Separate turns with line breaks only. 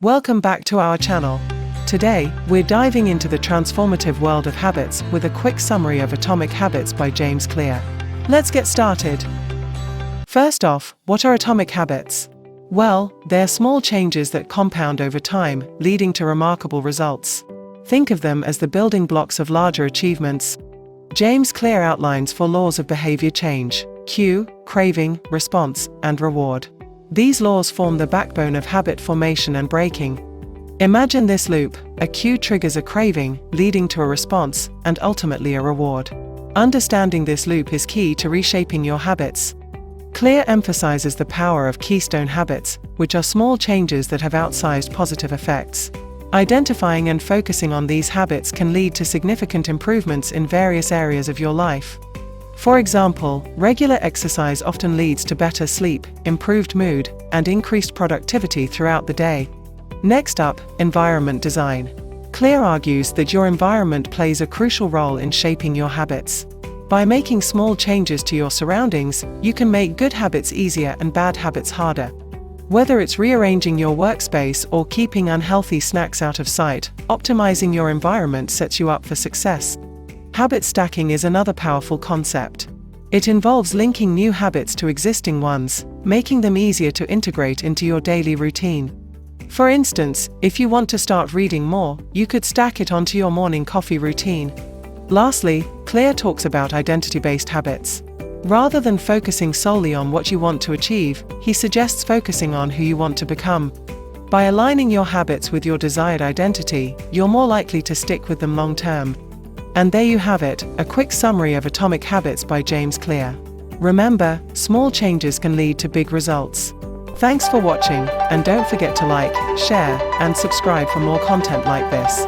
Welcome back to our channel. Today, we're diving into the transformative world of habits with a quick summary of Atomic Habits by James Clear. Let's get started. First off, what are atomic habits? Well, they're small changes that compound over time, leading to remarkable results. Think of them as the building blocks of larger achievements. James Clear outlines 4 laws of behavior change: cue, craving, response, and reward. These laws form the backbone of habit formation and breaking. Imagine this loop: a cue triggers a craving, leading to a response, and ultimately a reward. Understanding this loop is key to reshaping your habits. Clear emphasizes the power of keystone habits, which are small changes that have outsized positive effects. Identifying and focusing on these habits can lead to significant improvements in various areas of your life. For example, regular exercise often leads to better sleep, improved mood, and increased productivity throughout the day. Next up, environment design. Clear argues that your environment plays a crucial role in shaping your habits. By making small changes to your surroundings, you can make good habits easier and bad habits harder. Whether it's rearranging your workspace or keeping unhealthy snacks out of sight, optimizing your environment sets you up for success. Habit stacking is another powerful concept. It involves linking new habits to existing ones, making them easier to integrate into your daily routine. For instance, if you want to start reading more, you could stack it onto your morning coffee routine. Lastly, Clear talks about identity-based habits. Rather than focusing solely on what you want to achieve, he suggests focusing on who you want to become. By aligning your habits with your desired identity, you're more likely to stick with them long-term. And there you have it, a quick summary of Atomic Habits by James Clear. Remember, small changes can lead to big results. Thanks for watching, and don't forget to like, share, and subscribe for more content like this.